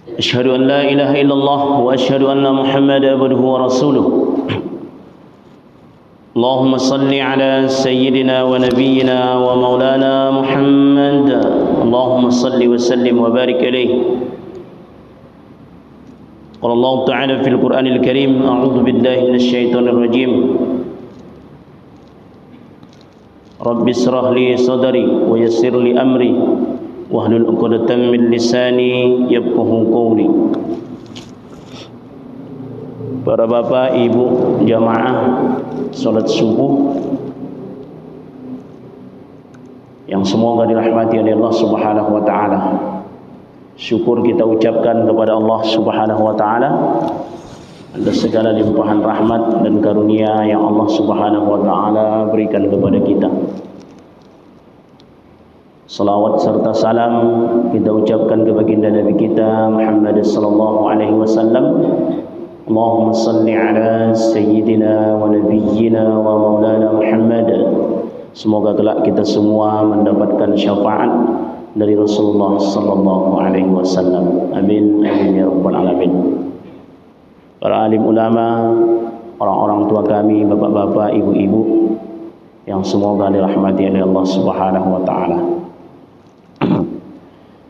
أشهد أن لا إله إلا الله وأشهد أن محمدا عبده ورسوله اللهم صل على سيدنا ونبينا ومولانا محمد اللهم صل وسلم وبارك عليه قال الله تعالى في القرآن الكريم أعوذ بالله من الشيطان الرجيم رب اشرح لي صدري ويسر لي أمري wahlul 'uqdatam min lisani yafqahu qawli. Para bapak, ibu, jamaah salat subuh yang semoga dirahmati oleh Allah Subhanahu wa taala. Syukur kita ucapkan kepada Allah Subhanahu wa taala atas segala limpahan rahmat dan karunia yang Allah Subhanahu wa taala berikan kepada kita. Salawat serta salam kita ucapkan kepada baginda Nabi kita Muhammad sallallahu alaihi wasallam. Allahumma salli ala sayyidina wa nabiyyina wa maulana Muhammad. Semoga kelak kita semua mendapatkan syafaat dari Rasulullah sallallahu alaihi wasallam. Amin amin ya rabbal alamin. Para alim ulama, orang-orang tua kami, bapak-bapak, ibu-ibu yang semoga dirahmati oleh Allah Subhanahu wa taala.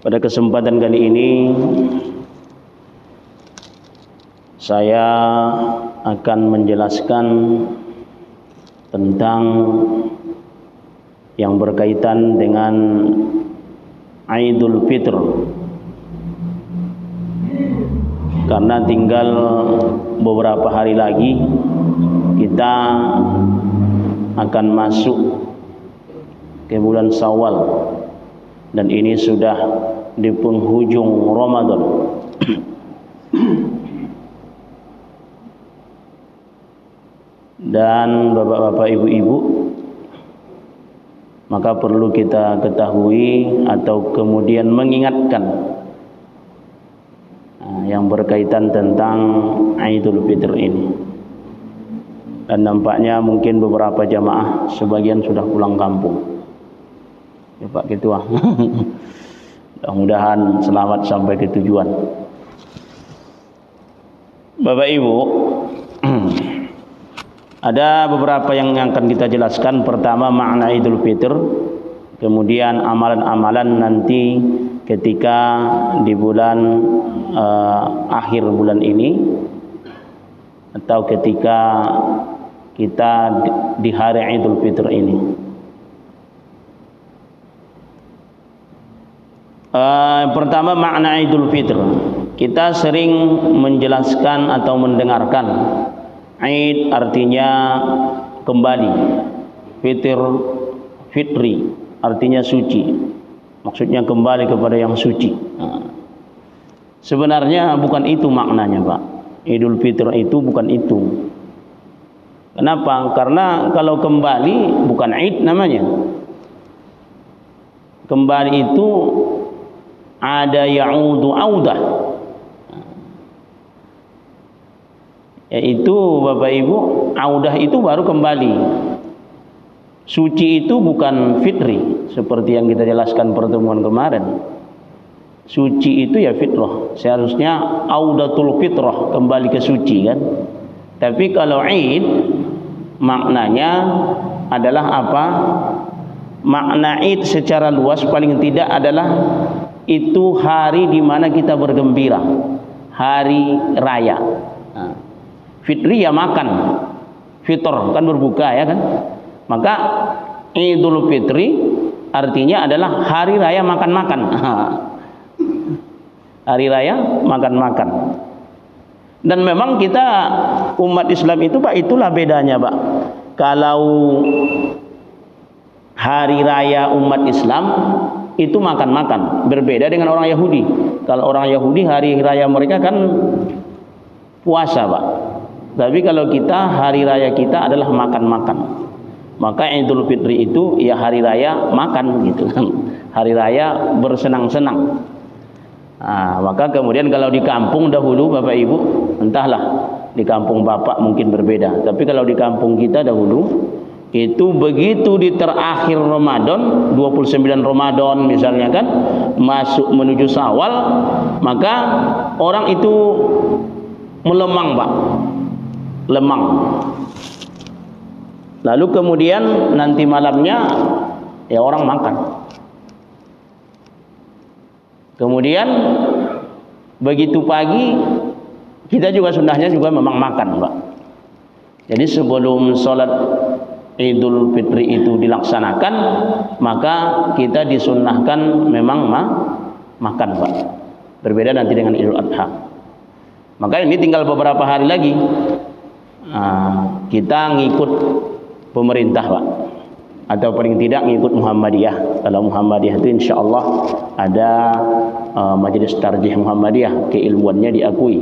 Pada kesempatan kali ini saya akan menjelaskan tentang yang berkaitan dengan Idul Fitr, karena tinggal beberapa hari lagi kita akan masuk ke bulan Syawal dan ini sudah di penghujung Ramadan. Dan bapak-bapak, ibu-ibu, maka perlu kita ketahui atau kemudian mengingatkan yang berkaitan tentang Idul Fitr ini. Dan nampaknya mungkin beberapa jamaah sebagian sudah pulang kampung. Ya Pak Ketua. Mudah-mudahan selamat sampai ke tujuan. Bapak Ibu, ada beberapa yang akan kita jelaskan. Pertama, makna Idul Fitr, kemudian amalan-amalan nanti ketika di bulan akhir bulan ini atau ketika kita di hari Idul Fitr ini. Pertama, makna Idul Fitr. Kita sering menjelaskan atau mendengarkan Id artinya kembali, Fitri artinya suci, maksudnya kembali kepada yang suci. Sebenarnya bukan itu maknanya, Pak. Idul Fitr itu bukan itu. Kenapa? Karena kalau kembali bukan Id namanya. Kembali itu ada ya'udu audah, yaitu Bapak Ibu, audah itu baru kembali. Suci itu bukan fitri seperti yang kita jelaskan pertemuan kemarin. Suci itu ya fitrah, seharusnya audatul fitrah, kembali ke suci kan. Tapi kalau Id maknanya adalah apa? Makna Id secara luas paling tidak adalah itu hari di mana kita bergembira, hari raya. Fitri ya makan, fitr kan berbuka ya kan. Maka Idul Fitri artinya adalah hari raya makan-makan. Hari raya makan-makan. Dan memang kita umat Islam itu Pak, itulah bedanya Pak. Kalau hari raya umat Islam itu makan-makan, berbeda dengan orang Yahudi. Kalau orang Yahudi hari raya mereka kan puasa Pak. Tapi kalau kita, hari raya kita adalah makan-makan. Maka Idul Fitri itu ya hari raya makan gitu kan. Hari raya bersenang-senang. Maka kemudian kalau di kampung dahulu Bapak Ibu, entahlah di kampung Bapak mungkin berbeda. Tapi kalau di kampung kita dahulu itu begitu di terakhir Ramadan, 29 Ramadan misalnya kan, masuk menuju Syawal, maka orang itu melemang, Pak. Lemang. Lalu kemudian nanti malamnya ya orang makan. Kemudian begitu pagi kita juga sunnahnya juga memang makan, Pak. Jadi sebelum sholat Idul Fitri itu dilaksanakan, maka kita disunnahkan memang makan, Pak. Berbeda nanti dengan Idul Adha. Maka ini tinggal beberapa hari lagi kita ngikut pemerintah, Pak, atau paling tidak ngikut Muhammadiyah. Kalau Muhammadiyah itu insya Allah ada Majelis Tarjih Muhammadiyah, keilmuannya diakui.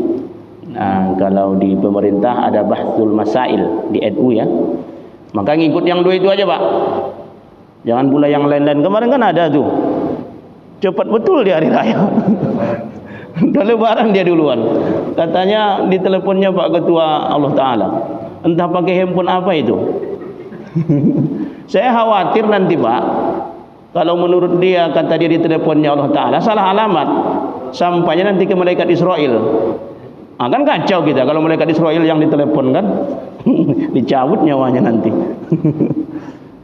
Kalau di pemerintah ada Bahthul Masail di NU ya. Maka ngikut yang dua itu aja, Pak. Jangan pula yang lain-lain. Kemarin kan ada tuh, cepat betul di hari raya. Udah lebaran dia duluan. Katanya di teleponnya Pak Ketua Allah Ta'ala, entah pakai handphone apa itu. Saya khawatir nanti, Pak, kalau menurut dia, kata dia di teleponnya Allah Ta'ala, salah alamat, sampainya nanti ke malaikat Israel. Kan kacau kita kalau malaikat Israel yang ditelepon kan. Dicabut nyawanya nanti.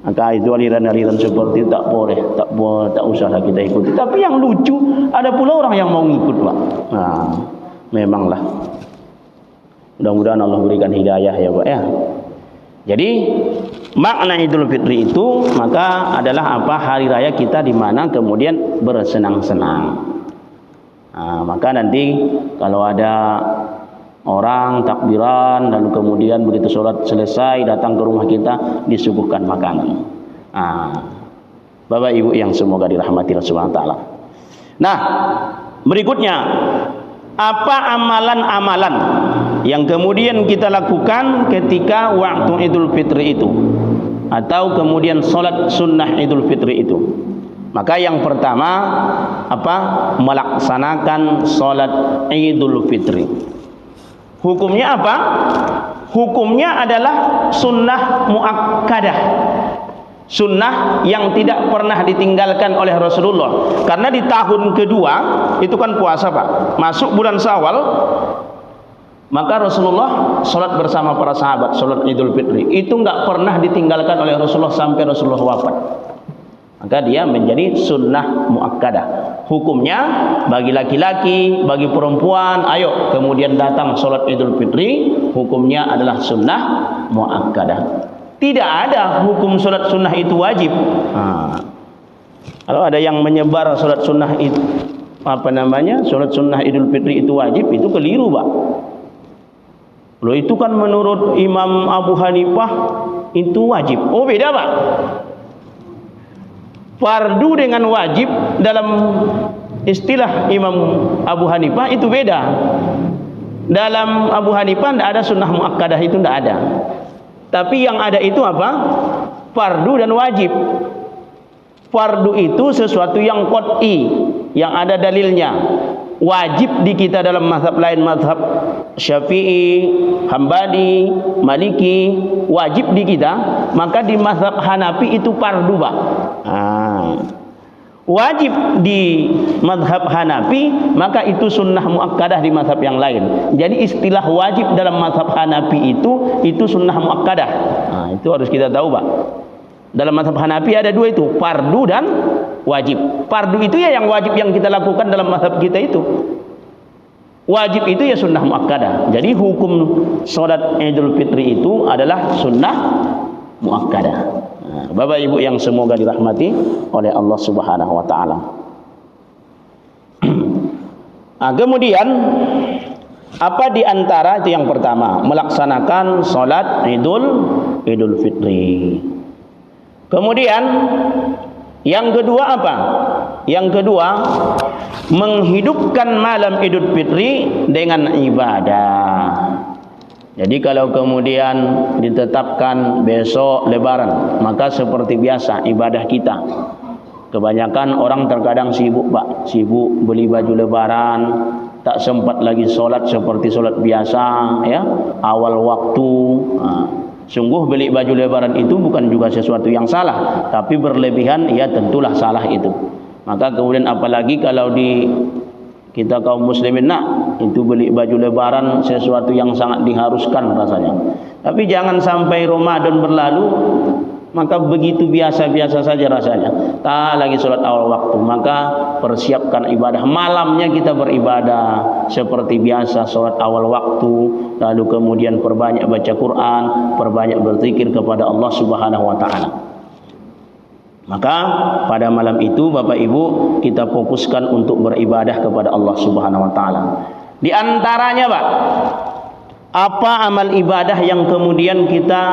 Maka itu aliran-aliran seperti itu tak usahlah kita ikuti. Tapi yang lucu, ada pula orang yang mau ngikut, Pak. Memanglah. Mudah-mudahan Allah berikan hidayah ya, Pak ya. Jadi makna Idul Fitri itu maka adalah apa? Hari raya kita di mana kemudian bersenang-senang. Maka nanti kalau ada orang takbiran lalu kemudian begitu sholat selesai datang ke rumah kita disuguhkan makanan. Bapak Ibu yang semoga dirahmati Allah Subhanahu wa taala. Nah, berikutnya apa amalan-amalan yang kemudian kita lakukan ketika waktu Idul Fitri itu atau kemudian sholat sunnah Idul Fitri itu? Maka yang pertama apa? Melaksanakan sholat Idul Fitri. Hukumnya apa? Hukumnya adalah sunnah muakkadah, sunnah yang tidak pernah ditinggalkan oleh Rasulullah. Karena di tahun kedua itu kan puasa, Pak, masuk bulan Syawal, maka Rasulullah sholat bersama para sahabat, sholat Idul Fitri itu nggak pernah ditinggalkan oleh Rasulullah sampai Rasulullah wafat. Maka dia menjadi sunnah muakkadah. Hukumnya bagi laki-laki, bagi perempuan, ayo kemudian datang sholat Idul Fitri, hukumnya adalah sunnah muakkadah. Tidak ada hukum sholat sunnah itu wajib. Kalau ada yang menyebar sholat sunnah itu sholat sunnah Idul Fitri itu wajib, itu keliru, Pak. Loh, itu kan menurut Imam Abu Hanifah itu wajib. Oh, beda, Pak. Fardu dengan wajib dalam istilah Imam Abu Hanifah itu beda. Dalam Abu Hanifah tidak ada sunnah muakkadah, itu tidak ada. Tapi yang ada itu apa? Fardu dan wajib. Fardu itu sesuatu yang qat'i, yang ada dalilnya. Wajib di kita dalam mazhab lain, mazhab Syafi'i, Hambali, Maliki, wajib di kita. Maka di mazhab Hanafi itu fardu, Pak. Wajib di mazhab Hanafi, maka itu sunnah muakkadah di mazhab yang lain. Jadi istilah wajib dalam mazhab Hanafi itu sunnah muakkadah. Itu harus kita tahu, Pak. Dalam mazhab Hanafi ada dua itu, fardu dan wajib. Fardu itu ya yang wajib yang kita lakukan dalam mazhab kita itu. Wajib itu ya sunnah muakkadah. Jadi hukum sholat Idul Fitri itu adalah sunnah muakkadah. Bapak Ibu yang semoga dirahmati oleh Allah Subhanahu wa taala. Kemudian apa di antara itu yang pertama, melaksanakan sholat Idul Fitri. Kemudian yang kedua apa? Yang kedua, menghidupkan malam Idul Fitri dengan ibadah. Jadi kalau kemudian ditetapkan besok Lebaran, maka seperti biasa ibadah kita. Kebanyakan orang terkadang sibuk, Pak, sibuk beli baju Lebaran, tak sempat lagi sholat seperti sholat biasa, ya, awal waktu. Sungguh beli baju Lebaran itu bukan juga sesuatu yang salah, tapi berlebihan ya tentulah salah itu. Maka kemudian apalagi kalau Kita kaum muslimin nak itu beli baju lebaran sesuatu yang sangat diharuskan rasanya. Tapi jangan sampai Ramadan berlalu maka begitu biasa-biasa saja rasanya. Tak lagi sholat awal waktu, maka persiapkan ibadah. Malamnya kita beribadah seperti biasa, sholat awal waktu, lalu kemudian perbanyak baca Quran, perbanyak berzikir kepada Allah Subhanahu wa taala. Maka pada malam itu Bapak Ibu kita fokuskan untuk beribadah kepada Allah Subhanahu wa taala. Di antaranya, Pak, apa amal ibadah yang kemudian kita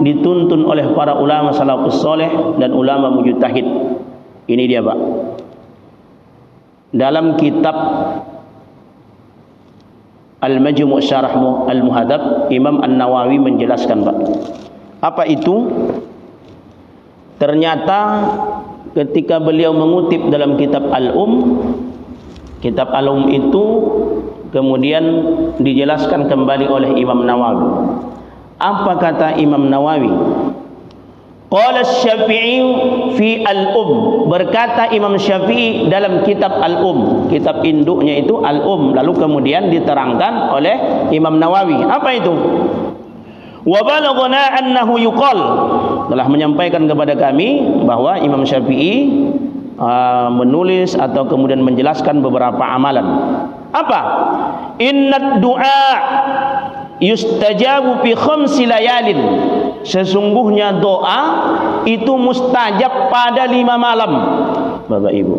dituntun oleh para ulama salafus saleh dan ulama mujtahid. Ini dia, Pak. Dalam kitab Al-Majmu' Syarah Al-Muhadzab, Imam An-Nawawi menjelaskan, Pak. Apa itu? Ternyata ketika beliau mengutip dalam kitab kitab Al-Um itu kemudian dijelaskan kembali oleh Imam Nawawi. Apa kata Imam Nawawi? Qala Syafi'i fi Al-Um, berkata Imam Syafi'i dalam kitab Al-Um, kitab induknya itu Al-Um, lalu kemudian diterangkan oleh Imam Nawawi. Apa itu? Wa balaghana annahu yuqal, telah menyampaikan kepada kami bahwa Imam Syafi'i menulis atau kemudian menjelaskan beberapa amalan. Apa? Innad du'a yustajabu fi khamsi layalin, sesungguhnya doa itu mustajab pada 5 malam. Bapak Ibu,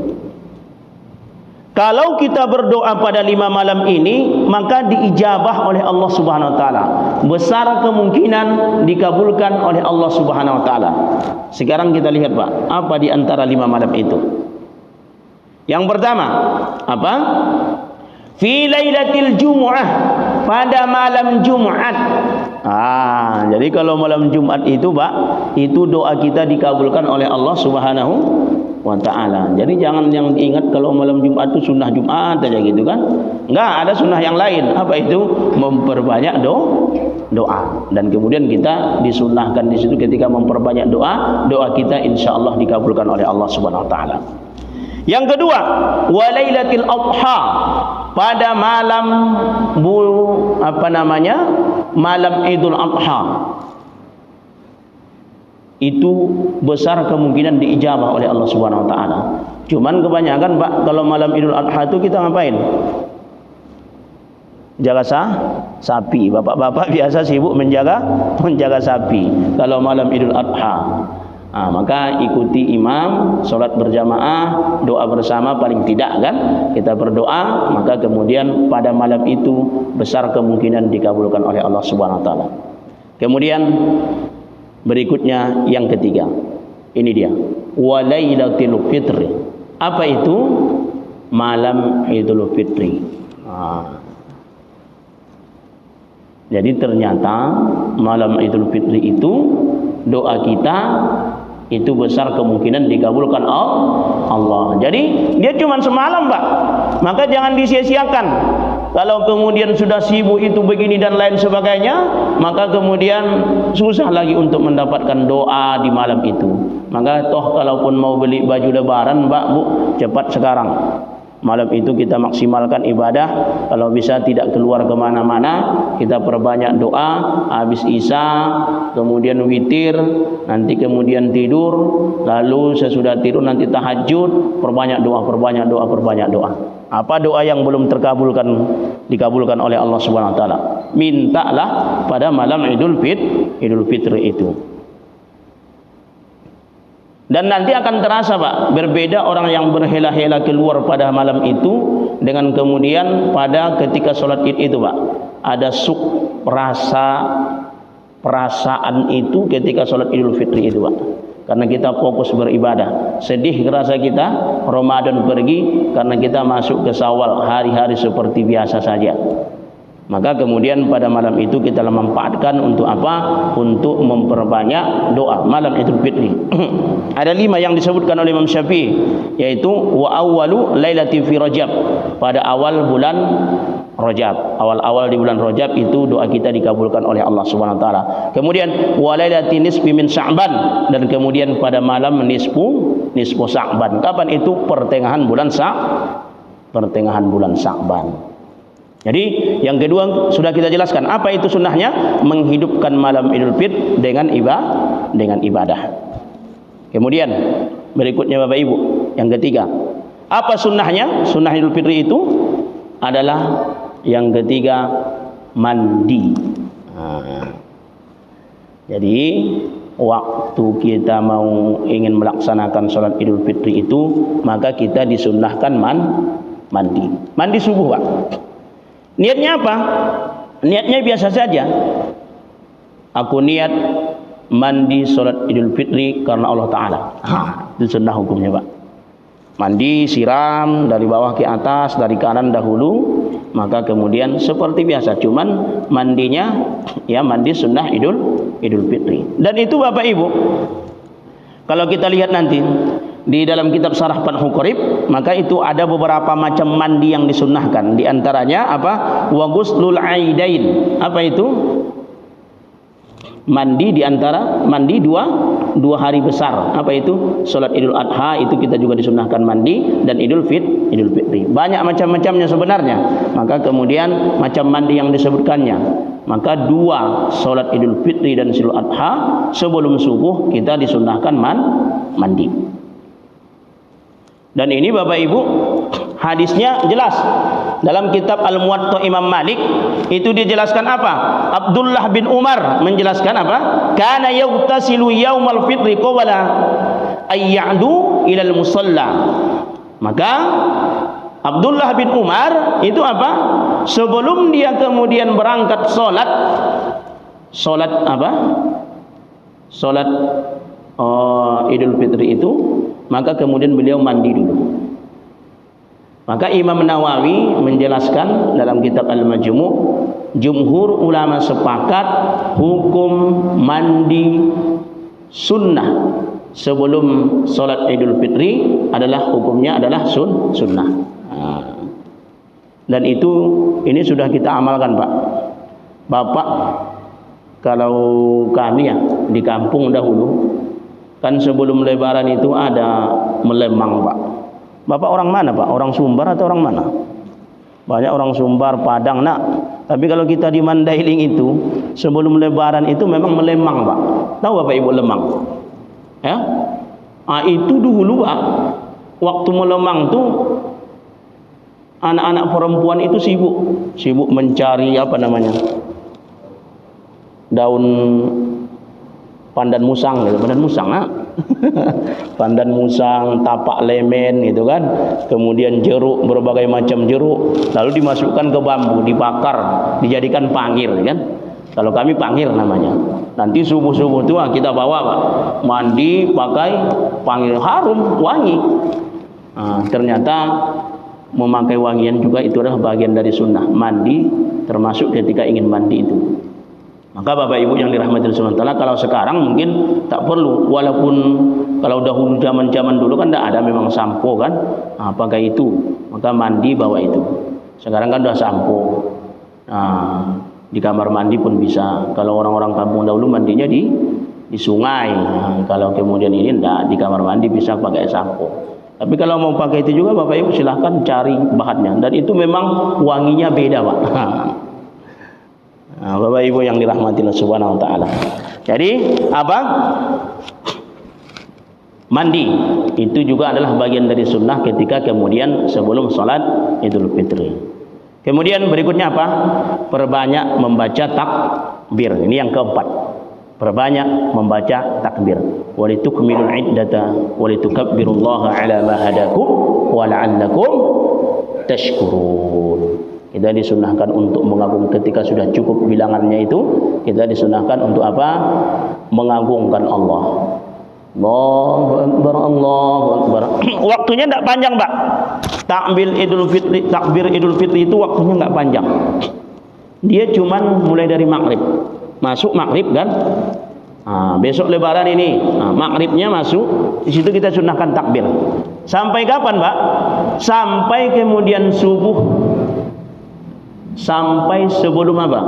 kalau kita berdoa pada 5 malam ini, maka diijabah oleh Allah Subhanahu wa taala. Besar kemungkinan dikabulkan oleh Allah Subhanahu wa taala. Sekarang kita lihat, Pak, apa di antara 5 malam itu? Yang pertama, apa? Fi lailatil Jumu'ah, pada malam Jumat. Jadi kalau malam Jumat itu, Pak, itu doa kita dikabulkan oleh Allah Subhanahu wa ta'ala. Jadi jangan yang diingat kalau malam Jumat itu sunnah Jumat aja gitu kan. Enggak, ada sunnah yang lain. Apa itu? Memperbanyak doa. Dan kemudian kita disunnahkan di situ ketika memperbanyak doa, doa kita insyaallah dikabulkan oleh Allah Subhanahu wa ta'ala. Yang kedua, walailatul adha, pada malam malam Idul Adha. Itu besar kemungkinan diijabah oleh Allah Subhanahu wa taala. Cuman kebanyakan, Pak, kalau malam Idul Adha itu kita ngapain? Jaga sapi. Bapak-bapak biasa sibuk menjaga sapi kalau malam Idul Adha. Maka ikuti imam, sholat berjamaah, doa bersama paling tidak kan, kita berdoa, maka kemudian pada malam itu besar kemungkinan dikabulkan oleh Allah Subhanahu wa taala. Kemudian berikutnya yang ketiga, ini dia, walailatul fitri. Apa itu? Malam Idul Fitri. Jadi ternyata malam Idul Fitri itu doa kita itu besar kemungkinan dikabulkan Allah. Jadi dia cuma semalam, Pak. Maka jangan disia-siakan. Kalau kemudian sudah sibuk itu begini dan lain sebagainya, maka kemudian susah lagi untuk mendapatkan doa di malam itu. Maka toh kalaupun mau beli baju lebaran, Pak, Bu, cepat sekarang. Malam itu kita maksimalkan ibadah. Kalau bisa tidak keluar kemana-mana, kita perbanyak doa. Habis isya, kemudian witir, nanti kemudian tidur, lalu sesudah tidur nanti tahajud, perbanyak doa. Apa doa yang belum dikabulkan oleh Allah Subhanahu wa taala? Mintalah pada malam Idul Fitri itu. Dan nanti akan terasa, Pak, berbeda orang yang berhela-hela keluar pada malam itu dengan kemudian pada ketika sholat Id itu, Pak, ada perasaan itu ketika sholat Idul Fitri itu, Pak. Karena kita fokus beribadah. Sedih rasa kita, Ramadan pergi karena kita masuk ke Syawal, hari-hari seperti biasa saja. Maka kemudian pada malam itu kita memanfaatkan untuk apa? Untuk memperbanyak doa malam Idul Fitri. Ada 5 yang disebutkan oleh Imam Syafi'i, yaitu wa awwalu lailati fi Rajab, pada awal bulan Rajab. Awal-awal di bulan Rajab itu doa kita dikabulkan oleh Allah Subhanahu wa taala. Kemudian wa lailati nisfi min Sya'ban, dan kemudian pada malam nisfu Sya'ban. Kapan itu? Pertengahan bulan pertengahan bulan Sya'ban. Jadi yang kedua sudah kita jelaskan apa itu sunnahnya, menghidupkan malam Idul Fitri dengan ibadah. Kemudian berikutnya Bapak Ibu, yang ketiga, apa sunnahnya? Sunnah Idul Fitri itu adalah yang ketiga, mandi. Jadi waktu kita mau ingin melaksanakan sholat Idul Fitri itu, maka kita disunnahkan mandi. Mandi subuh, Pak. Niatnya apa? Niatnya biasa saja. Aku niat mandi sholat Idul Fitri karena Allah Ta'ala. Itu sunnah hukumnya, Pak. Mandi, siram dari bawah ke atas, dari kanan dahulu, maka kemudian seperti biasa, cuman mandinya ya mandi sunnah Idul Fitri. Dan itu Bapak Ibu, kalau kita lihat nanti di dalam kitab Syarah Fathul Qorib, maka itu ada beberapa macam mandi yang disunnahkan. Di antaranya apa? Wa ghuslul aidain. Apa itu? Mandi di antara mandi dua hari besar. Apa itu? Salat Idul Adha itu kita juga disunnahkan mandi, dan Idul Fitri. Banyak macam-macamnya sebenarnya. Maka kemudian macam mandi yang disebutkannya. Maka dua salat Idul Fitri dan Idul Adha sebelum subuh kita disunnahkan mandi. Dan ini Bapak Ibu, hadisnya jelas. Dalam kitab Al-Muwatta Imam Malik itu dijelaskan apa? Abdullah bin Umar menjelaskan apa? Kana yaghtasilu yaumal fitri qabla ayya'du ilal musalla. Maka Abdullah bin Umar itu apa? Sebelum dia kemudian berangkat salat apa? Salat Idul Fitri itu, maka kemudian beliau mandi dulu. Maka Imam Nawawi menjelaskan dalam kitab Al-Majmu', jumhur ulama sepakat hukum mandi sunnah sebelum salat Idul Fitri adalah hukumnya adalah sunnah. Dan ini sudah kita amalkan, Pak. Bapak, kalau kami ya di kampung dahulu kan sebelum Lebaran itu ada melemang, Pak. Bapak orang mana, Pak? Orang Sumbar atau orang mana? Banyak orang Sumbar, Padang, nak. Tapi kalau kita di Mandailing itu sebelum Lebaran itu memang melemang, Pak. Tahu Bapak Ibu lemang? Ya? Itu dulu, Pak. Waktu melemang tuh anak-anak perempuan itu sibuk mencari apa namanya? Daun pandan musang gitu, pandan musang, pandan musang, tapak lemen gitu kan, kemudian jeruk, berbagai macam jeruk, lalu dimasukkan ke bambu, dibakar, dijadikan pangir kan. Kalau kami pangir namanya. Nanti subuh-subuh itu kita bawa, Pak, mandi pakai pangir, harum, wangi. Ternyata memakai wangian juga itu adalah bagian dari sunnah mandi, termasuk ketika ingin mandi itu. Maka Bapak Ibu yang dirahmati Allah SWT, kalau sekarang mungkin tak perlu, walaupun kalau dahulu zaman dulu kan tidak ada memang sampo kan, pakai itu, maka mandi bawa itu. Sekarang kan sudah sampo, di kamar mandi pun bisa. Kalau orang-orang kampung dahulu mandinya di sungai, kalau kemudian ini tidak, di kamar mandi bisa pakai sampo. Tapi kalau mau pakai itu juga Bapak Ibu silahkan cari bahannya, dan itu memang wanginya beda, Pak. Bapak Ibu yang dirahmati Allah Subhanahu wa taala. Jadi apa? Mandi itu juga adalah bagian dari sunnah ketika kemudian sebelum salat Idul Fitri. Kemudian berikutnya apa? Perbanyak membaca takbir. Ini yang keempat. Perbanyak membaca takbir. Walitukmilul iddata walitukabbirullaha ala ma hadakum wa la'allakum tashkurun. Kita disunahkan untuk mengagung ketika sudah cukup bilangannya itu, kita disunahkan untuk apa? Mengagungkan Allah. Allahu Akbar, Allahu Akbar. Waktunya tidak panjang, Pak. Takbir Idul Fitri itu waktunya nggak panjang. Dia cuman mulai dari maghrib. Masuk maghrib kan? Besok Lebaran ini, maghribnya masuk. Di situ kita sunahkan takbir. Sampai kapan, Pak? Sampai kemudian subuh. Sampai sebelum apa?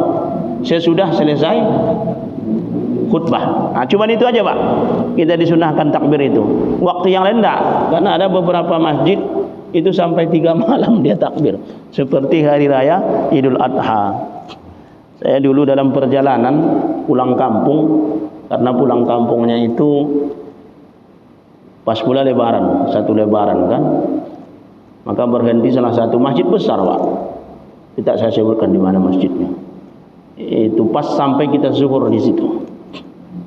Sesudah selesai khutbah. Cuman itu aja, Pak. Kita disunahkan takbir itu. Waktu yang lain enggak, karena ada beberapa masjid itu sampai 3 malam dia takbir. Seperti hari raya Idul Adha. Saya dulu dalam perjalanan pulang kampung, karena pulang kampungnya itu pas pula lebaran, satu lebaran kan. Maka berhenti salah satu masjid besar, Pak. Tidak saya sebutkan di mana masjidnya. Itu pas sampai kita zuhur di situ.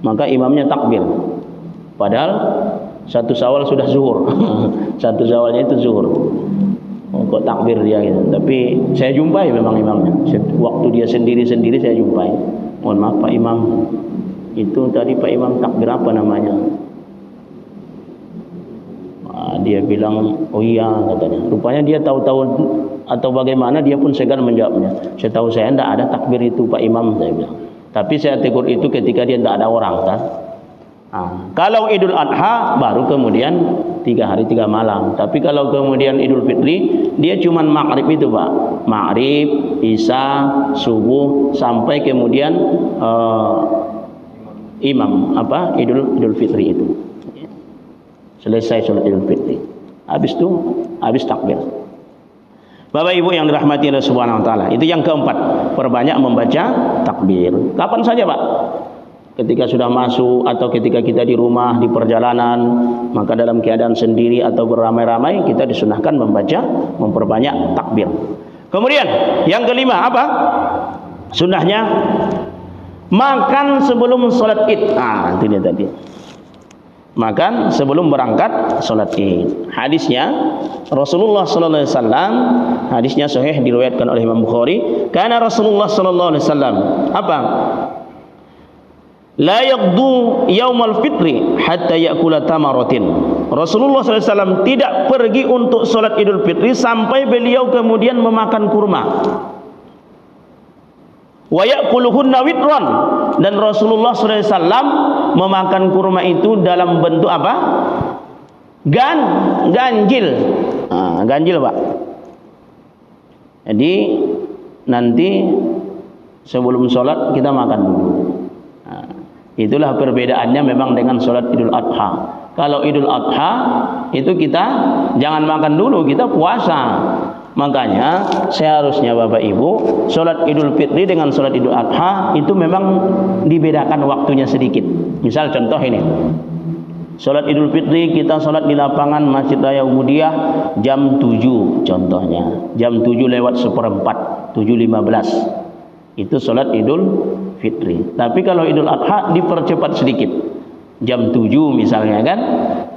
Maka imamnya takbir. Padahal 1 Syawal sudah zuhur. 1 Syawalnya itu zuhur. Oh, kok takbir dia gitu. Tapi saya jumpai memang imamnya. Waktu dia sendiri-sendiri saya jumpai. Mohon maaf Pak Imam. Itu tadi Pak Imam takbir apa namanya? Dia bilang, oh iya katanya. Rupanya dia tahu-tahu atau bagaimana dia pun segan menjawabnya. Setahu saya tidak ada takbir itu Pak Imam, saya bilang. Tapi saya tegur itu ketika dia tidak ada orang kan. Kalau Idul Adha baru kemudian 3 hari 3 malam. Tapi kalau kemudian Idul Fitri dia cuma maghrib itu Pak. Maghrib, Isya, subuh sampai kemudian imam Idul Fitri itu. Selesai sholat Idul Fitri. Habis itu habis takbir. Bapak Ibu yang dirahmati Allah Subhanahu wa taala. Itu yang keempat, perbanyak membaca takbir. Kapan saja, Pak? Ketika sudah masuk atau ketika kita di rumah, di perjalanan, maka dalam keadaan sendiri atau beramai-ramai kita disunahkan memperbanyak takbir. Kemudian yang kelima apa? Sunnahnya makan sebelum sholat Id. Itu dia tadi. Makan sebelum berangkat sholat Id. Hadisnya Rasulullah sallallahu alaihi wasallam, hadisnya sahih diriwayatkan oleh Imam Bukhari, karena Rasulullah sallallahu alaihi wasallam apa? La yaqdu yaumal fitri hatta ya'kula tamaratin. Rasulullah sallallahu alaihi wasallam tidak pergi untuk sholat Idul Fitri sampai beliau kemudian memakan kurma. Wa ya'kuluhunna witran, dan Rasulullah sallallahu alaihi wasallam memakan kurma itu dalam bentuk apa? Ganjil. Ganjil, Pak. Jadi nanti sebelum sholat kita makan dulu. Itulah perbedaannya memang dengan sholat Idul Adha. Kalau Idul Adha itu kita jangan makan dulu, kita puasa. Makanya seharusnya Bapak Ibu sholat Idul Fitri dengan sholat Idul Adha itu memang dibedakan waktunya sedikit. Misal contoh ini, sholat Idul Fitri kita sholat di lapangan Masjid Raya Ubudiyah jam 7 contohnya, jam 7 lewat 1/4, 7:15 itu sholat Idul Fitri. Tapi kalau Idul Adha dipercepat sedikit, jam 7 misalnya kan.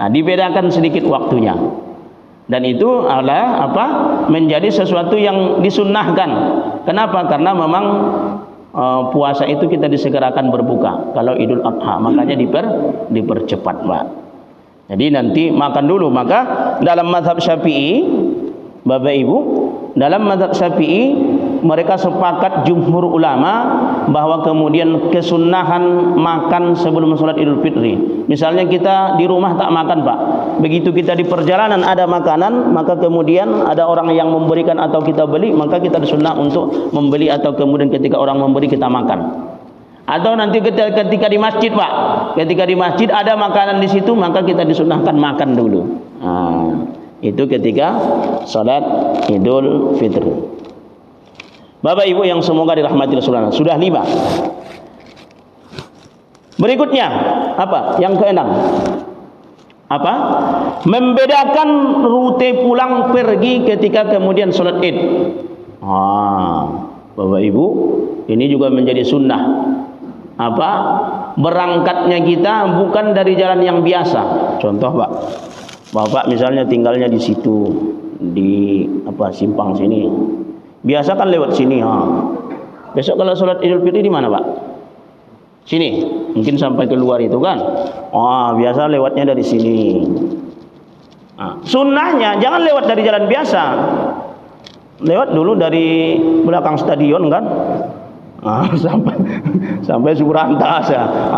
Dibedakan sedikit waktunya. Dan itu adalah menjadi sesuatu yang disunnahkan. Kenapa? Karena memang puasa itu kita disegerakan berbuka kalau Idul Adha, makanya dipercepat, Pak. Jadi nanti makan dulu. Maka dalam mazhab Syafi'i, Bapak Ibu, dalam mazhab Syafi'i mereka sepakat jumhur ulama bahwa kemudian kesunnahan makan sebelum sholat Idul Fitri. Misalnya kita di rumah tak makan, Pak. Begitu kita di perjalanan ada makanan, maka kemudian ada orang yang memberikan atau kita beli, maka kita disunnah untuk membeli atau kemudian ketika orang memberi kita makan. Atau nanti ketika di masjid, Pak, ketika di masjid ada makanan di situ, maka kita disunnahkan makan dulu. Itu ketika sholat Idul Fitri. Bapak Ibu yang semoga dirahmati Rasulullah, sudah 5. Berikutnya apa? Yang keenam. Apa? Membedakan rute pulang pergi ketika kemudian sholat Id. Bapak Ibu, ini juga menjadi sunnah. Apa? Berangkatnya kita bukan dari jalan yang biasa. Contoh, Pak. Bapak misalnya tinggalnya di situ, di simpang sini. Biasa kan lewat sini. Besok kalau sholat Idul Fitri di mana, Pak? Sini. Mungkin sampai keluar itu kan. Biasa lewatnya dari sini. Sunnahnya jangan lewat dari jalan biasa. Lewat dulu dari belakang stadion kan. Sampai Subranta,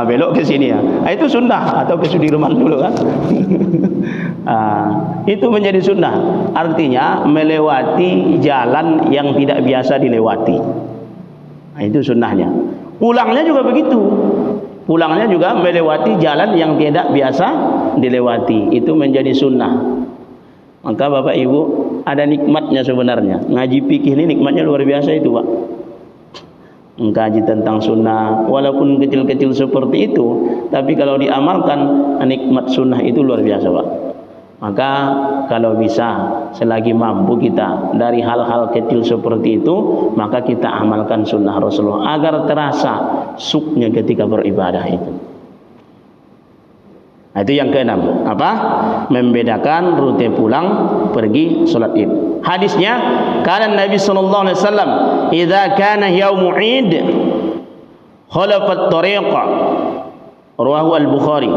belok ke sini ya. Itu sunnah, atau ke Sudirman dulu kan. Itu menjadi sunnah. Artinya melewati jalan yang tidak biasa dilewati. Itu sunnahnya. Pulangnya juga begitu. Pulangnya juga melewati jalan yang tidak biasa dilewati. Itu menjadi sunnah. Maka Bapak Ibu ada nikmatnya sebenarnya. Ngaji fikih ini nikmatnya luar biasa itu, Pak. Mengkaji tentang sunnah, walaupun kecil-kecil seperti itu, tapi kalau diamalkan nikmat sunnah itu luar biasa, Pak. Maka kalau bisa selagi mampu kita dari hal-hal kecil seperti itu, maka kita amalkan sunnah Rasulullah agar terasa suknya ketika beribadah itu. Nah, itu yang keenam, apa? Membedakan rute pulang pergi salat Id. Hadisnya, kana Nabi sallallahu alaihi wasallam idza kana yaumul Id khalafat tariqa. Rawahu Al-Bukhari.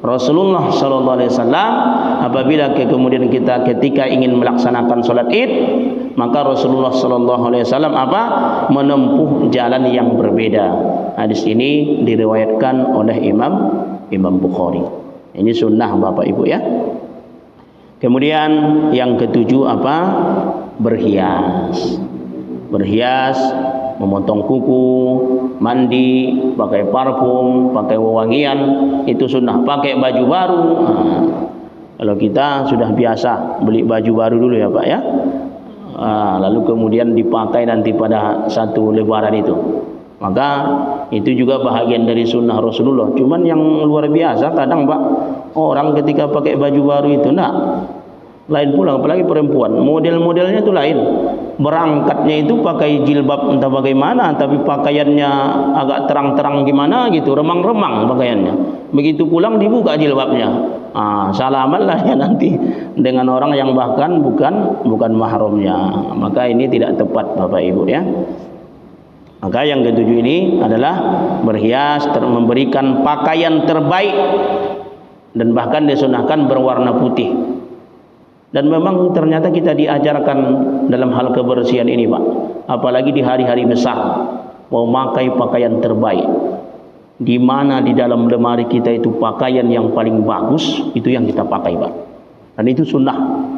Rasulullah sallallahu alaihi wasallam apabila kemudian kita ketika ingin melaksanakan salat Id, maka Rasulullah sallallahu alaihi wasallam apa? Menempuh jalan yang berbeda. Hadis ini diriwayatkan oleh Imam Bukhari. Ini sunnah Bapak Ibu ya. Kemudian yang ketujuh apa? Berhias. Berhias, memotong kuku, mandi, pakai parfum, pakai wewangian, itu sunnah. Pakai baju baru. Nah, kalau kita sudah biasa beli baju baru dulu ya Pak ya. Lalu kemudian dipakai nanti pada satu lebaran itu. Maka itu juga bahagian dari sunnah Rasulullah. Cuman yang luar biasa kadang Pak, orang ketika pakai baju baru itu lain pula, apalagi perempuan, model-modelnya itu lain. Berangkatnya itu pakai jilbab entah bagaimana, tapi pakaiannya agak terang-terang gimana gitu, remang-remang pakaiannya. Begitu pulang dibuka jilbabnya. Salaman lah ya nanti dengan orang yang bahkan bukan mahramnya. Maka ini tidak tepat Bapak Ibu ya. Maka yang ketujuh ini adalah berhias, memberikan pakaian terbaik, dan bahkan disunahkan berwarna putih. Dan memang ternyata kita diajarkan dalam hal kebersihan ini Pak, apalagi di hari-hari besar, mau memakai pakaian terbaik. Di mana di dalam lemari kita itu pakaian yang paling bagus, itu yang kita pakai Pak. Dan itu sunnah.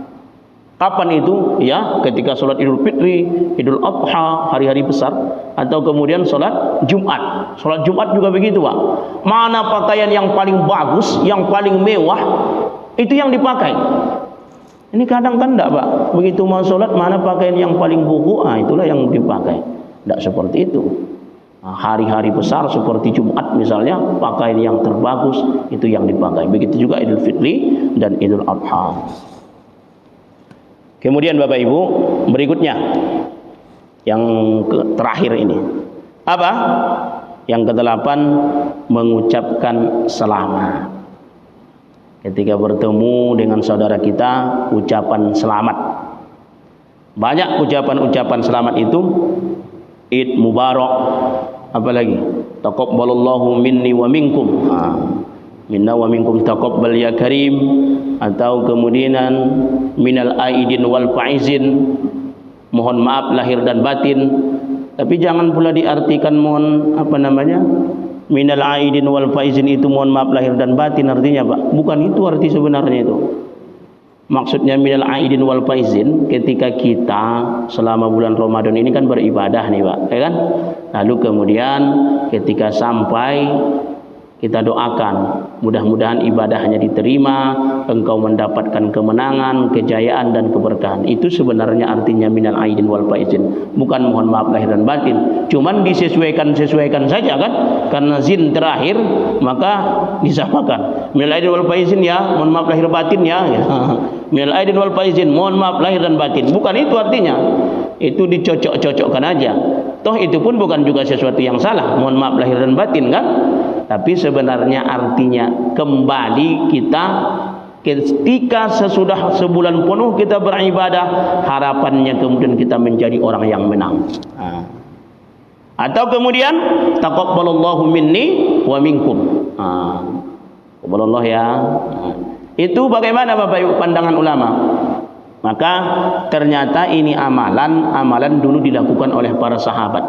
Kapan itu? Ya, ketika sholat Idul Fitri, Idul Adha, hari-hari besar, atau kemudian sholat Jumat. Sholat Jumat juga begitu Pak. Mana pakaian yang paling bagus, yang paling mewah, itu yang dipakai. Ini kadang kan enggak Pak, begitu mau sholat mana pakaian yang paling buku, itulah yang dipakai. Tidak seperti itu. Hari-hari besar seperti Jumat misalnya, pakaian yang terbagus itu yang dipakai. Begitu juga Idul Fitri dan Idul Adha. Kemudian Bapak Ibu, berikutnya yang terakhir ini apa? Yang kedelapan, mengucapkan selamat. Ketika bertemu dengan saudara kita, ucapan selamat. Banyak ucapan-ucapan selamat itu. Id Mubarak, apalagi taqabbalallahu minni wa minkum. Minna wa minkum taqabbal ya karim, atau kemudian minal aidin wal faizin, mohon maaf lahir dan batin. Tapi jangan pula diartikan mohon minal aidin wal faizin itu mohon maaf lahir dan batin artinya Pak. Bukan itu arti sebenarnya itu. Maksudnya minal aidin wal faizin, ketika kita selama bulan Ramadan ini kan beribadah nih Pak, ya kan? Lalu kemudian ketika sampai, kita doakan mudah-mudahan ibadahnya diterima, engkau mendapatkan kemenangan, kejayaan dan keberkahan. Itu sebenarnya artinya minal aidin wal faizin, bukan mohon maaf lahir dan batin. Cuman disesuaikan saja kan, karena zin terakhir maka disamakan. Minal aidin wal faizin ya, mohon maaf lahir batin ya. Minal aidin wal faizin, mohon maaf lahir dan batin. Bukan itu artinya. Itu dicocok-cocokkan aja. Toh itu pun bukan juga sesuatu yang salah, mohon maaf lahir dan batin kan? Tapi sebenarnya artinya kembali kita ketika sesudah sebulan penuh kita beribadah, harapannya kemudian kita menjadi orang yang menang. Atau kemudian taqabbalallahu minni wa minkum. Taqabbalallahu ya. Itu bagaimana Bapak Ibu pandangan ulama? Maka ternyata ini amalan dulu dilakukan oleh para sahabat,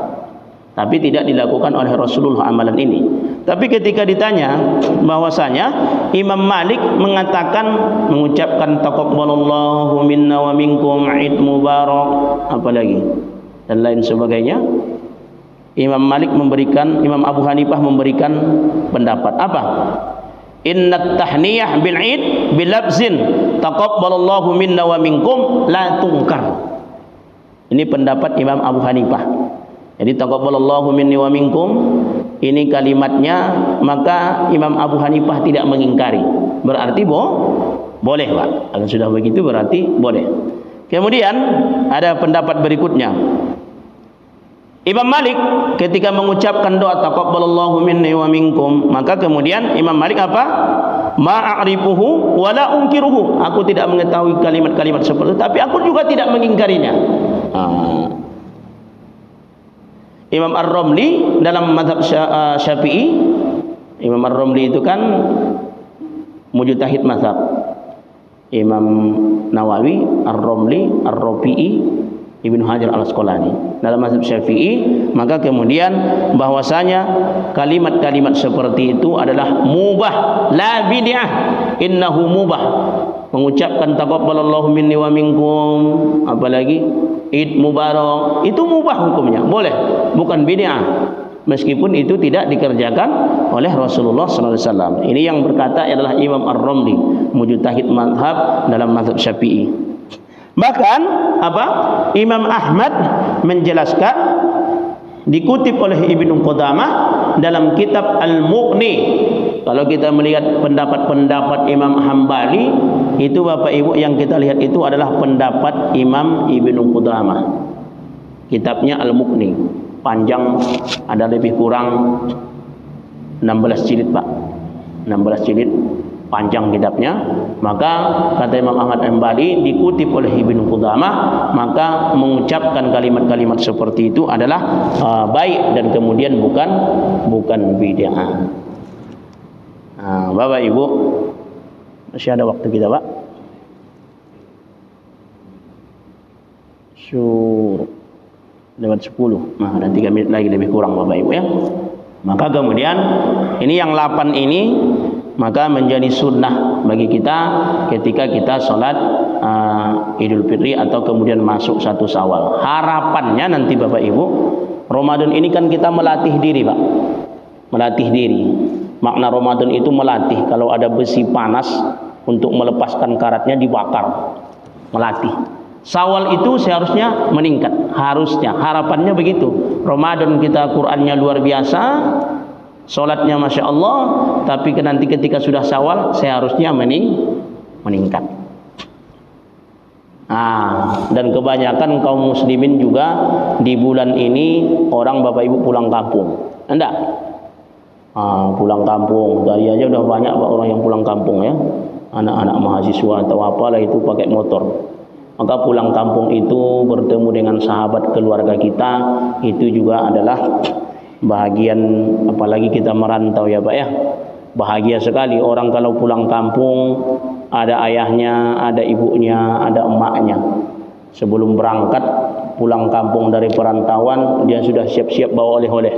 tapi tidak dilakukan oleh Rasulullah amalan ini. Tapi ketika ditanya bahwasanya Imam Malik mengatakan, mengucapkan taqabbalallahu minna wa minkum Id Mubarak, apalagi dan lain sebagainya, Imam Abu Hanifah memberikan pendapat apa? Innat tahniyah bil id bil labzin taqabbalallahu minna wa minkum la tungkar. Ini pendapat Imam Abu Hanifah. Jadi taqabbalallahu minni wa minkum, ini kalimatnya, maka Imam Abu Hanifah tidak mengingkari. Berarti boleh, Pak. Kalau sudah begitu berarti boleh. Kemudian ada pendapat berikutnya. Imam Malik ketika mengucapkan doa taqabbalallahu minni wa minkum, maka kemudian Imam Malik apa? Ma'arifuhu wa la unkiruhu. Aku tidak mengetahui kalimat-kalimat seperti itu, tapi aku juga tidak mengingkarinya. Imam Ar-Ramli dalam mazhab Syafi'i, Imam Ar-Ramli itu kan mujtahid mazhab. Imam Nawawi, Ar-Ramli, Ar-Rafi'i, Ibnu Hajar Al-Asqalani dalam mazhab Syafi'i, maka kemudian bahwasanya kalimat-kalimat seperti itu adalah mubah, la bid'ah, innahu mubah. Mengucapkan taqabbalallahu minni wa minkum, apalagi Id Mubarak, itu mubah hukumnya, boleh, bukan bid'ah, meskipun itu tidak dikerjakan oleh Rasulullah SAW. Ini yang berkata adalah Imam Ar-Ramli, mujtahid mazhab dalam mazhab Syafi'i. Bahkan apa? Imam Ahmad menjelaskan, dikutip oleh Ibnu Qudamah dalam kitab Al-Mughni. Kalau kita melihat pendapat-pendapat Imam Hambali, itu Bapak Ibu yang kita lihat itu adalah pendapat Imam Ibnu Qudamah. Kitabnya Al-Mughni, panjang, ada lebih kurang 16 jilid, Pak. 16 jilid, panjang kitabnya. Maka kata Imam Ahmad Hambali, dikutip oleh Ibnu Qudamah, maka mengucapkan kalimat-kalimat seperti itu adalah baik dan kemudian bukan bid'ah. Bapak Ibu, masih ada waktu kita, Pak? Lewat 10. Nah, ada 3 menit lagi lebih kurang, Bapak Ibu ya. Maka kemudian ini yang 8 ini maka menjadi sunnah bagi kita ketika kita sholat Idul Fitri atau kemudian masuk 1 Syawal. Harapannya nanti Bapak Ibu, Ramadan ini kan kita melatih diri, Pak. Melatih diri. Makna Ramadan itu melatih. Kalau ada besi panas, untuk melepaskan karatnya dibakar. Melatih. Syawal itu seharusnya meningkat. Harusnya. Harapannya begitu. Ramadan kita Qur'annya luar biasa, sholatnya Masya Allah, tapi nanti ketika sudah Syawal seharusnya meningkat. Dan kebanyakan kaum muslimin juga di bulan ini orang Bapak Ibu pulang kampung. Enggak? Pulang kampung. Dari aja udah banyak Pak orang yang pulang kampung ya. Anak-anak mahasiswa atau apalah itu pakai motor. Maka pulang kampung itu bertemu dengan sahabat keluarga kita, itu juga adalah bahagian, apalagi kita merantau ya Pak ya. Bahagia sekali orang kalau pulang kampung, ada ayahnya, ada ibunya, ada emaknya. Sebelum berangkat pulang kampung dari perantauan, dia sudah siap-siap bawa oleh-oleh.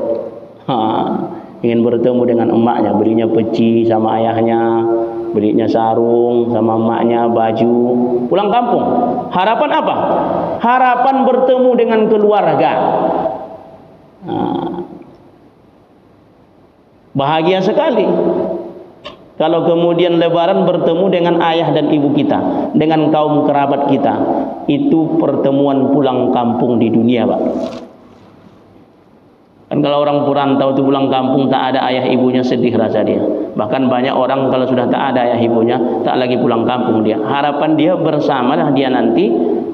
Ingin bertemu dengan emaknya, belinya peci sama ayahnya, belinya sarung sama emaknya, baju. Pulang kampung. Harapan apa? Harapan bertemu dengan keluarga. Bahagia sekali kalau kemudian Lebaran bertemu dengan ayah dan ibu kita, dengan kaum kerabat kita. Itu pertemuan pulang kampung di dunia, Pak. Kan kalau orang perantau itu pulang kampung tak ada ayah ibunya, sedih rasa dia. Bahkan banyak orang kalau sudah tak ada ayah ibunya, tak lagi pulang kampung dia. Harapan dia bersamalah dia nanti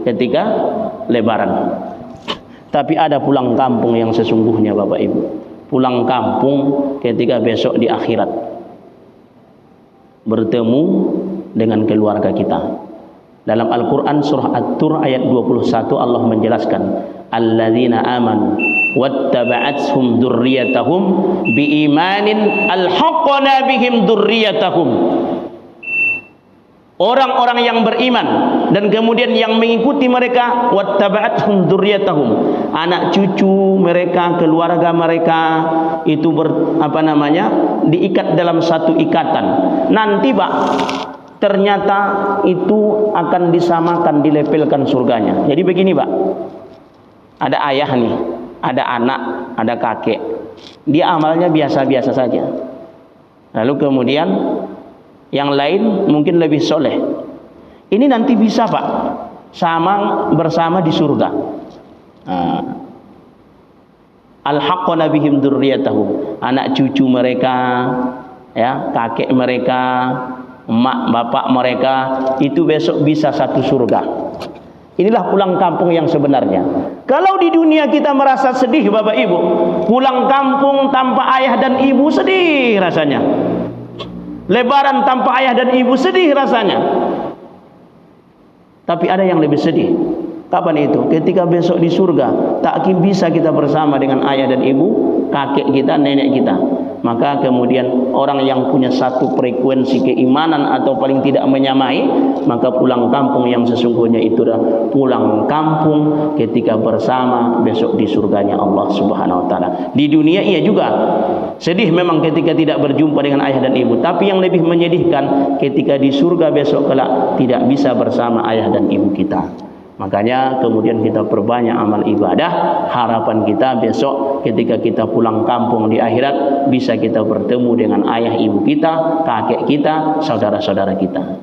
ketika Lebaran. Tapi ada pulang kampung yang sesungguhnya Bapak Ibu. Pulang kampung ketika besok di akhirat. Bertemu dengan keluarga kita. Dalam Al-Quran surah At-Tur ayat 21 Allah menjelaskan, alladzina amanu wattaba'athum dzurriyyatuhum biimanin alhaqqna bihim dzurriyyatuhum. Orang-orang yang beriman dan kemudian yang mengikuti mereka, wattaba'athum dzurriyyatuhum, anak cucu mereka, keluarga mereka itu diikat dalam satu ikatan. Nanti Pak, ternyata itu akan disamakan, dilepelkan surganya. Jadi begini Pak, ada ayah nih, ada anak, ada kakek. Dia amalnya biasa-biasa saja. Lalu kemudian yang lain mungkin lebih soleh. Ini nanti bisa Pak bersama di surga. Alhaqqana bihim dzurriyyatahum, anak cucu mereka, ya, kakek mereka, emak bapak mereka itu besok bisa satu surga. Inilah pulang kampung yang sebenarnya. Kalau di dunia kita merasa sedih Bapak Ibu, pulang kampung tanpa ayah dan ibu sedih rasanya. Lebaran tanpa ayah dan ibu sedih rasanya. Tapi ada yang lebih sedih. Kapan itu? Ketika besok di surga tak bisa kita bersama dengan ayah dan ibu, kakek kita, nenek kita. Maka kemudian orang yang punya satu frekuensi keimanan atau paling tidak menyamai, maka pulang kampung yang sesungguhnya itu adalah pulang kampung ketika bersama besok di surganya Allah Subhanahu wa taala. Di dunia iya juga sedih memang ketika tidak berjumpa dengan ayah dan ibu, tapi yang lebih menyedihkan ketika di surga besok kelak tidak bisa bersama ayah dan ibu kita. Makanya kemudian kita perbanyak amal ibadah. Harapan kita besok ketika kita pulang kampung di akhirat bisa kita bertemu dengan ayah ibu kita, kakek kita, saudara-saudara kita.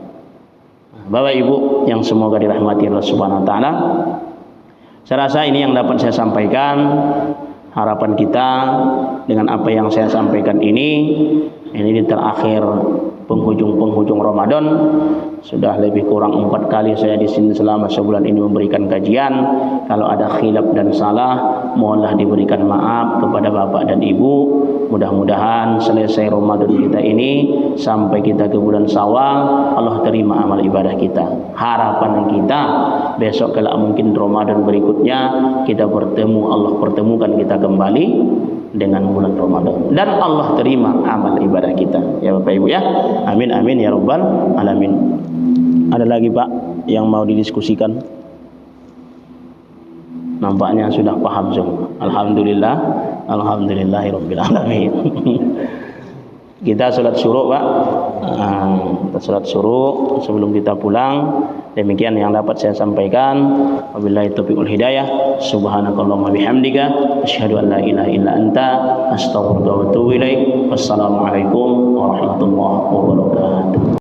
Bapak Ibu yang semoga dirahmati Allah Subhanahu wa taala, saya rasa ini yang dapat saya sampaikan. Harapan kita dengan apa yang saya sampaikan ini di terakhir penghujung Ramadan. Sudah lebih kurang 4 kali saya di sini selama sebulan ini memberikan kajian. Kalau ada khilaf dan salah, mohonlah diberikan maaf kepada Bapak dan Ibu. Mudah-mudahan selesai Ramadan kita ini sampai kita ke bulan Syawal, Allah terima amal ibadah kita. Harapan kita besok kelak mungkin Ramadan berikutnya kita bertemu, Allah pertemukan kita kembali dengan bulan Ramadan dan Allah terima amal ibadah kita. Ya Bapak Ibu ya. Amin amin ya rabbal alamin. Ada lagi Pak yang mau didiskusikan? Nampaknya sudah paham semua. Alhamdulillah, alhamdulillahirabbil alamin. Kita salat syuruk Pak. Kita salat syuruk sebelum kita pulang. Demikian yang dapat saya sampaikan. Wabillahi taufiq wal hidayah. Subhanakallahumma bihamdika asyhadu an la ilaha illa anta astaghfiruka wa atubu ilaik. Wassalamualaikum warahmatullahi wabarakatuh.